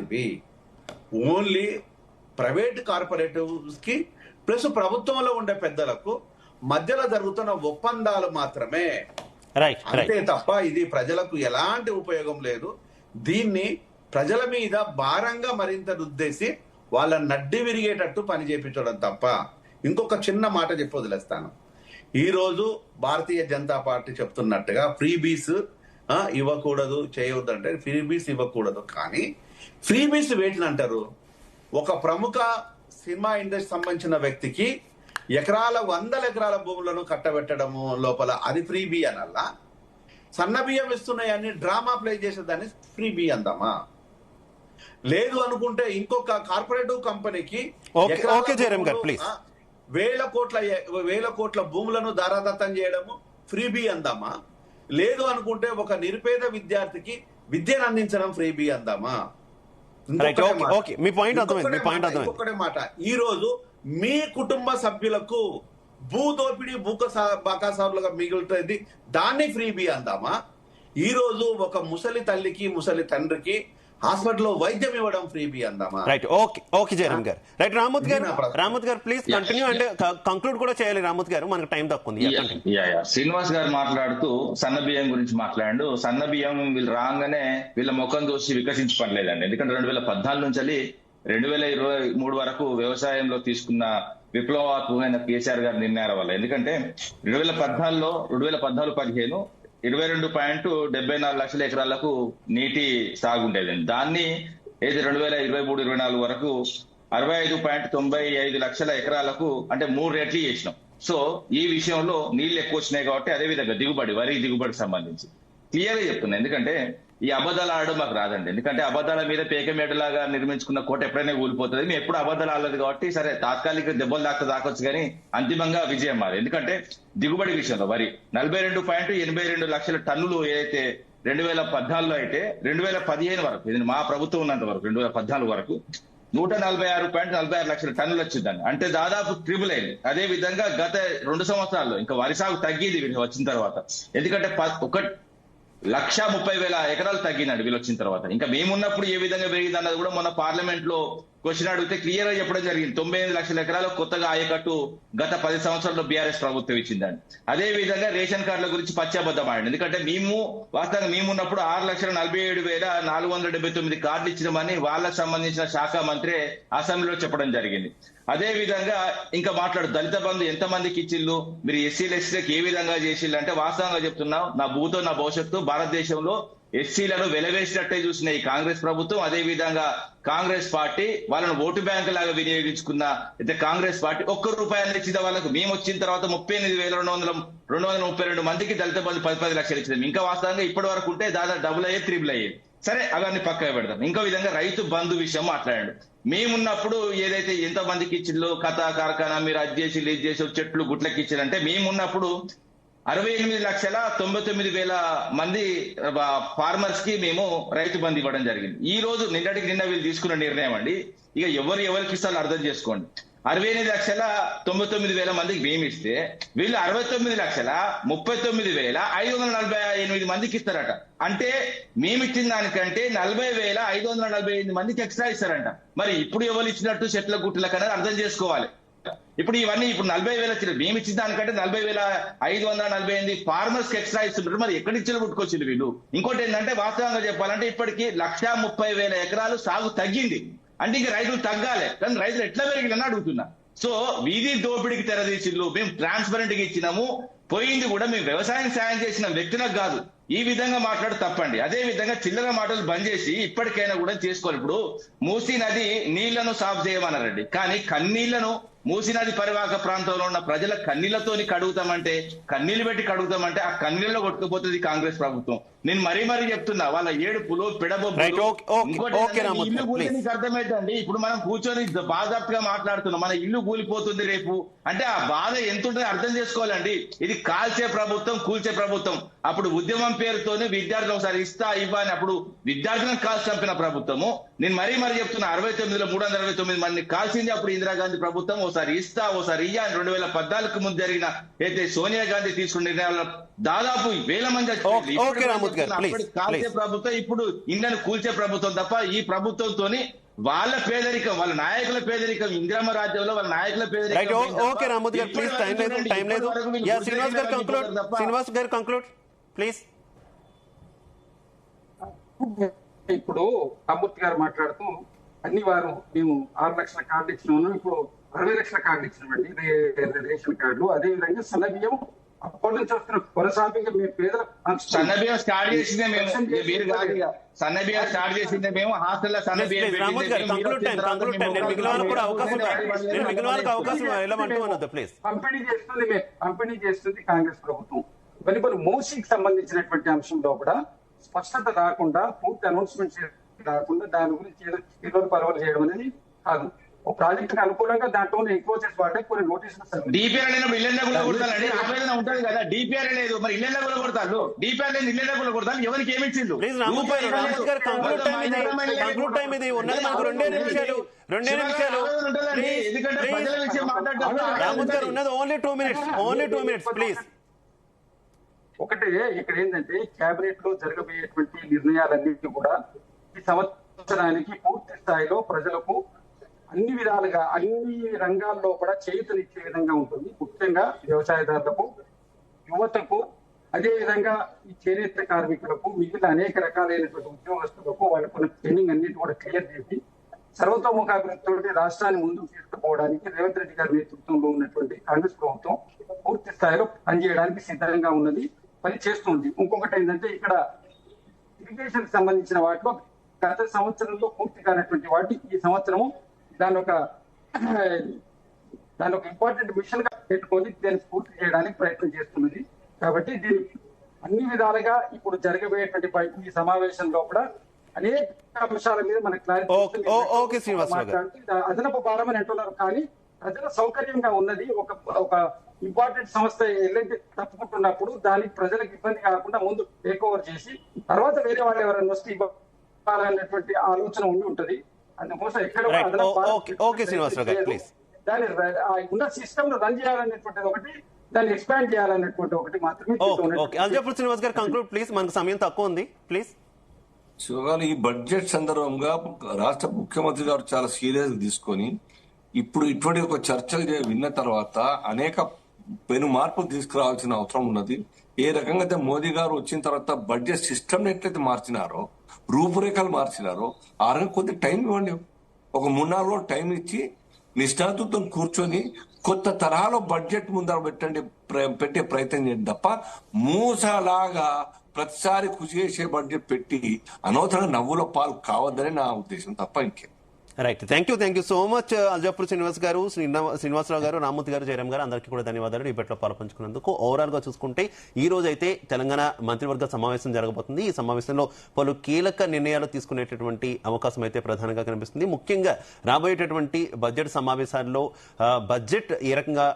ఇవి only private కార్పొరేటివ్స్ కి plus ప్రభుత్వంలో ఉండే పెద్దలకు మధ్యలో జరుగుతున్న ఒప్పందాలు మాత్రమే, అంతే తప్ప ఇది ప్రజలకు ఎలాంటి ఉపయోగం లేదు. దీన్ని ప్రజల మీద భారంగా మరింత రుద్దేసి వాళ్ళ నడ్డి విరిగేటట్టు పని చేపించడం తప్ప ఇంకొక చిన్న మాట చెప్పి వదిలేస్తాను. ఈ రోజు భారతీయ జనతా పార్టీ చెప్తున్నట్టుగా ఫ్రీబీస్ ఇవ్వకూడదు, చేయవద్దు అంటే ఫ్రీబీస్ ఇవ్వకూడదు. కానీ ఫ్రీబీస్ వేటిని అంటారు? ఒక ప్రముఖ సినిమా ఇండస్ట్రీ సంబంధించిన వ్యక్తికి వందల ఎకరాల భూములను కట్టబెట్టడము లోపల అది ఫ్రీబీ అనల్లా. సన్న బియ్యం ఇస్తున్నాయని డ్రామా ప్లే చేసేదాన్ని ఫ్రీబీ అందామా? లేదు అనుకుంటే ఇంకొక కార్పొరేటివ్ కంపెనీకి వేల కోట్ల భూములను దారాదత్తం చేయడము ఫ్రీబీ అందామా? లేదు అనుకుంటే ఒక నిరుపేద విద్యార్థికి విద్యను అందించడం ఫ్రీబీ అందామా? ఇంకొకటే మాట, ఈ రోజు మీ కుటుంబ సభ్యులకు భూదోపిడి బాకాసారులుగా మిగులుతుంది, దాన్ని ఫ్రీబీ అందామా? ఈ రోజు ఒక ముసలి తల్లికి ముసలి తండ్రికి హాస్పిటల్లో వైద్యం ఇవ్వడం ఫ్రీబీ అందామా? రైట్, ఓకే జయరామ్ గారు. రైట్, రామూత్ గారు ప్లీజ్ కంటిన్యూ, అంటే కంక్లూడ్ కూడా చేయాలి రామూత్ గారు, మనకు టైం తక్కువ ఉంది. శ్రీనివాస్ గారు మాట్లాడుతూ సన్న బియ్యం గురించి మాట్లాడు. సన్న బియ్యం వీళ్ళు రాగానే వీళ్ళ ముఖం చూసి వికసించి పడలేదండి. ఎందుకంటే 2014 నుంచి 2023 వరకు వ్యవసాయంలో తీసుకున్న విప్లవాత్మకమైన కేసీఆర్ గారి నిర్ణయాల వల్ల. ఎందుకంటే 2014-15 22.74 లక్షల ఎకరాలకు నీటి సాగు ఉండేదండి. దాన్ని ఏది 2023-24 వరకు 65.95 లక్షల ఎకరాలకు, అంటే 3 రెట్లు చేసినాం. సో ఈ విషయంలో నీళ్లు ఎక్కువ వచ్చినాయి కాబట్టి అదేవిధంగా వరి దిగుబడికి సంబంధించి క్లియర్ గా చెప్తున్నా. ఎందుకంటే ఈ అబద్ధాలు ఆడడం మాకు రాదండి. ఎందుకంటే అబద్ధాల మీద పేకమేటలాగా నిర్మించుకున్న కోట ఎప్పుడైనా కూలిపోతుంది. మేము ఎప్పుడు అబద్ధాలు ఆడలేదు కాబట్టి సరే తాత్కాలిక దెబ్బలు దాకొచ్చు కానీ అంతిమంగా విజయం మాది. ఎందుకంటే దిగుబడి విషయంలో వరి 42.82 లక్షల టన్నులు ఏదైతే 2014లో అయితే 2015 వరకు, ఇది మా ప్రభుత్వం ఉన్నంత వరకు 2014 వరకు 146.46 లక్షల టన్నులు వచ్చిందండి. అంటే దాదాపు ట్రిపుల్ అయింది. అదే విధంగా గత 2 సంవత్సరాల్లో ఇంకా వరి సాగు తగ్గింది వీళ్ళు వచ్చిన తర్వాత. ఎందుకంటే 1,30,000 ఎకరాలు తగ్గినాడు వీళ్ళు వచ్చిన తర్వాత. ఇంకా మేమున్నప్పుడు ఏ విధంగా పెరిగింది అన్నది కూడా మొన్న పార్లమెంట్ లో క్వశ్చన్ అడిగితే క్లియర్ గా చెప్పడం జరిగింది. 98 లక్షల ఎకరాలు కొత్తగా ఆయకట్టు గత 10 సంవత్సరాల్లో బీఆర్ఎస్ ప్రభుత్వం ఇచ్చిందండి. అదే విధంగా రేషన్ కార్డుల గురించి పచ్చాబద్దం ఆడండి. ఎందుకంటే వాస్తవంగా మేమున్నప్పుడు 6,47,479 కార్డులు ఇచ్చినామని వాళ్ళకు సంబంధించిన శాఖ మంత్రి అసెంబ్లీలో చెప్పడం జరిగింది. అదే విధంగా ఇంకా దళిత బంధు ఎంతమందికి ఇచ్చిళ్ళు, మీరు ఎస్సీలు ఎస్సీలకు ఏ విధంగా చేసిళ్ళు అంటే వాస్తవంగా చెప్తున్నాం, నా భూతో నా భవిష్యత్తు భారతదేశంలో ఎస్సీలను వెలవేసినట్టే చూసిన ఈ కాంగ్రెస్ ప్రభుత్వం. అదే విధంగా కాంగ్రెస్ పార్టీ వాళ్ళను ఓటు బ్యాంకు లాగా వినియోగించుకున్న అయితే కాంగ్రెస్ పార్టీ ₹1 ఇచ్చిన వాళ్ళకు మేము వచ్చిన తర్వాత 38,232 మందికి దళిత బంధు 10 లక్షలు ఇచ్చినాం. ఇంకా వాస్తవంగా ఇప్పటి వరకు ఉంటే దాదాపు డబుల్ అయ్యేది, ట్రిపుల్ అయ్యేది. సరే అవన్నీ పక్కగా పెడతాం. ఇంకో విధంగా రైతు బంధు విషయం మాట్లాడాడు. మేమున్నప్పుడు ఏదైతే ఎంత మందికి ఇచ్చిల్లో కథా కార్ఖానా మీరు అది చేసి ఇది చేసి చెట్లు గుట్లకి ఇచ్చారంటే మేమున్నప్పుడు 68,99,000 మంది ఫార్మర్స్ కి మేము రైతు బంధు ఇవ్వడం జరిగింది. ఈ రోజు నిన్న వీళ్ళు తీసుకున్న నిర్ణయం అండి. ఇక ఎవరికి ఇస్తారో అర్థం చేసుకోండి. 68,99,000 మందికి మేము ఇస్తే వీళ్ళు 69,39,548 మందికి ఇస్తారట. అంటే మేమిచ్చిన దానికంటే 40,548 మందికి ఎక్స్ట్రా ఇస్తారంట. మరి ఇప్పుడు ఎవరు ఇచ్చినట్టు చెట్ల గుట్ల కన్నా అర్థం చేసుకోవాలి. ఇప్పుడు 40,000 ఇచ్చారు, మేము ఇచ్చిన దానికంటే 40,548 ఫార్మర్స్ కి ఎక్స్ట్రా ఇస్తుంటారు. మరి ఎక్కడి నుంచి పుట్టుకొచ్చింది వీళ్ళు? ఇంకోటి ఏంటంటే వాస్తవంగా చెప్పాలంటే ఇప్పటికీ 1,30,000 ఎకరాలు సాగు తగ్గింది. అంటే ఇంకా రైతులు తగ్గాలి, కానీ రైతులు ఎట్లా పెరిగిందని అడుగుతున్నా. సో వీధి దోపిడికి తెరదీసిళ్ళు. మేము ట్రాన్స్పరెంట్ గా ఇచ్చినాము, పోయింది కూడా మేము వ్యవసాయం సాయం చేసిన వ్యక్తులకు కాదు. ఈ విధంగా మాట్లాడు తప్పండి. అదే విధంగా చిల్లర మాటలు బంద్ చేసి ఇప్పటికైనా కూడా చేసుకోవాలి. ఇప్పుడు మూసీ నది నీళ్లను సాఫ్ చేయమన్నారండి, కానీ కన్నీళ్లను మూసీ నది పరివాహక ప్రాంతంలో ఉన్న ప్రజల కన్నీళ్లతోని కడుగుతామంటే, కన్నీళ్లు పెట్టి కడుగుతామంటే ఆ కన్నీళ్ళలో కొట్టుకుపోతుంది కాంగ్రెస్ ప్రభుత్వం. నేను మరీ చెప్తున్నా, వాళ్ళ ఏడుపులు పిడబొబ్బులు. ఇల్లు కూలి అర్థమైందండి. ఇప్పుడు మనం కూర్చొని బాధాప్తగా మాట్లాడుతున్నాం, మన ఇల్లు కూలిపోతుంది రేపు అంటే ఆ బాధ ఎంత ఉంటుందో అర్థం చేసుకోవాలండి. ఇది కాల్చే ప్రభుత్వం, కూల్చే ప్రభుత్వం. అప్పుడు ఉద్యమం పేరుతోనే విద్యార్థులు ఒకసారి ఇవ్వని అప్పుడు విద్యార్థులను కాల్చి చంపిన ప్రభుత్వము. నేను మరీ చెప్తున్నా 69లో 369 మందిని కాల్చింది అప్పుడు ఇందిరాగాంధీ ప్రభుత్వం. ఓసారి ఇస్తా ఓసారి ఇయ్యా 2014 ముందు జరిగిన అయితే సోనియా గాంధీ తీసుకున్న నిర్ణయాల దాదాపు 1000 మంది కాల్చే ప్రభుత్వం, ఇప్పుడు ఇండియన్ కూల్చే ప్రభుత్వం తప్ప ఈ ప్రభుత్వంతోని వాళ్ళ పేదరికం, వాళ్ళ నాయకుల పేదరికం, ఇందిరమ్మ రాజ్యంలో వాళ్ళ నాయకుల పేదరికం. ఓకే రామూర్తి గారు ప్లీజ్, టైం లేదు. శ్రీనివాస్ గారు కంక్లూడ్ ప్లీజ్. ఇప్పుడు రామూర్తి గారు మాట్లాడుతూ అన్ని వారు మేము 6 లక్షల కార్డు ఇచ్చినాము, ఇప్పుడు 60 లక్షల కార్డు ఇచ్చినామండి రేషన్ కార్డులు. అదే విధంగా సన్నబియ్యం అప్పటి నుంచి వస్తున్న కొనసాగింపు మీ పేదల సన్నబియ్యం స్టార్ట్ చేసిందే మేము, సన్నబియ్యం స్టార్ట్ చేసిందే మేము, హాస్టల్లో సన్నబియ్యం పంపిణీ చేస్తుంది కాంగ్రెస్ ప్రభుత్వం. మరి మోసీకి సంబంధించినటువంటి అంశంలో కూడా స్పష్టత రాకుండా, పూర్తి అనౌన్స్మెంట్ రాకుండా దాని గురించి ఏదో పర్వాలు చేయడం అనేది కాదు. ఒక ప్రాజెక్ట్ కి అనుకూలంగా దాంట్లో ఎక్కువ చేసి వాటే కొన్ని నోటీసులు డిపిఆర్ ఇళ్ళ కూడా కొడతానండి, ఆవేదన ఉంటది కదా. డిపిఆర్ లేదు మరి ఇళ్ళ కూడా కొడతారు, డిపిఆర్ లేదు ఇళ్ళ కూడా కొడతారు. ఎవరికి ఏమి ఇచ్చిండు? ఎందుకంటే ప్రజల విషయం మాట్లాడతారు. ఒకటే ఇక్కడ ఏంటంటే కేబినెట్ లో జరగబోయేటువంటి నిర్ణయాలన్నింటినీ కూడా ఈ సంవత్సరానికి పూర్తి స్థాయిలో ప్రజలకు అన్ని విధాలుగా అన్ని రంగాల్లో కూడా చేయూతనిచ్చే విధంగా ఉంటుంది. ముఖ్యంగా వ్యవసాయదారులకు, యువతకు, అదే విధంగా ఈ చేనేత కార్మికులకు, మిగిలిన అనేక రకాలైనటువంటి ఉద్యోగస్తులకు వాళ్ళకున్న పెండింగ్ అన్నిటి కూడా క్లియర్ చేసి సర్వతోముఖాభివృద్ధితో రాష్ట్రాన్ని ముందుకు తీసుకుపోవడానికి రేవంత్ రెడ్డి గారి నేతృత్వంలో ఉన్నటువంటి కాంగ్రెస్ ప్రభుత్వం పూర్తి స్థాయిలో పనిచేయడానికి సిద్ధంగా ఉన్నది, పని చేస్తుంది. ఇంకొకటి ఏంటంటే ఇక్కడ ఇరిగేషన్ సంబంధించిన వాటిలో గత సంవత్సరంలో పూర్తి కానటువంటి వాటి ఈ సంవత్సరము దాని ఒక ఇంపార్టెంట్ మిషన్ గా పెట్టుకొని దాన్ని పూర్తి చేయడానికి ప్రయత్నం చేస్తున్నది. కాబట్టి దీని అన్ని విధాలుగా ఇప్పుడు జరగబోయేటువంటి ఈ సమావేశంలో కూడా అనేక అంశాల మీద మనకు క్లారిటీ అదనపు భారం అని అంటున్నారు. కానీ ప్రజల సౌకర్యంగా ఉన్నది ఒక ఇంపార్టెంట్ సంస్థ ఎల్ఐటి తప్పుకుంటున్నప్పుడు దానికి ప్రజలకు ఇబ్బంది కాకుండా ముందు టేక్ ఓవర్ చేసి తర్వాత వేరే వాళ్ళు ఎవరైనా వస్తే ఇవ్వాలన్నటువంటి ఆలోచన ఉండి ఉంటది. అందుకోసం ఎక్కడ దాన్ని ఉన్న సిస్టమ్ ను రన్ చేయాలనేటువంటిది ఒకటి, దాన్ని ఎక్స్పాండ్ చేయాలనేటువంటి ఒకటి మాత్రమే. శ్రీనివాస్ గారు కంక్లూడ్ ప్లీజ్, మనకు సమయం తక్కువ ఉంది ప్లీజ్. శివగారు, ఈ బడ్జెట్ సందర్భంగా రాష్ట్ర ముఖ్యమంత్రి గారు చాలా సీరియస్ తీసుకొని ఇప్పుడు ఇటువంటి ఒక చర్చలు విన్న తర్వాత అనేక పెను మార్పులు తీసుకురావాల్సిన అవసరం ఉన్నది. ఏ రకంగా అయితే మోదీ గారు వచ్చిన తర్వాత బడ్జెట్ సిస్టమ్ ఎట్లయితే మార్చినారో, రూపురేఖలు మార్చినారో, ఆ రకంగా కొద్ది టైం ఇవ్వండి. ఒక 3-4 రోజులు టైం ఇచ్చి నిష్ణాతులతో కూర్చొని కొత్త తరహాలో బడ్జెట్ ముందర పెట్టే ప్రయత్నం చేయండి తప్ప మూసలాగా ప్రతిసారి కృషి చేసే బడ్జెట్ పెట్టి అనవసరంగా నవ్వుల పాలు కావద్దని నా ఉద్దేశం తప్ప ఇంకే. Right, thank you so much Aljapur Srinivas గారు, శ్రీనివాసరావు గారు, రామూర్తి గారు, జయరామ్ గారు, అందరికీ కూడా ధన్యవాదాలు డిబేట్లో పాల్పంచుకున్నందుకు. ఓవరాల్ గా చూసుకుంటే ఈ రోజు అయితే తెలంగాణ మంత్రివర్గ సమావేశం జరగబోతుంది. ఈ సమావేశంలో పలు కీలక నిర్ణయాలు తీసుకునేటటువంటి అవకాశం అయితే ప్రధానంగా కనిపిస్తుంది. ముఖ్యంగా రాబోయేటటువంటి బడ్జెట్ సమావేశాల్లో బడ్జెట్ ఏ రకంగా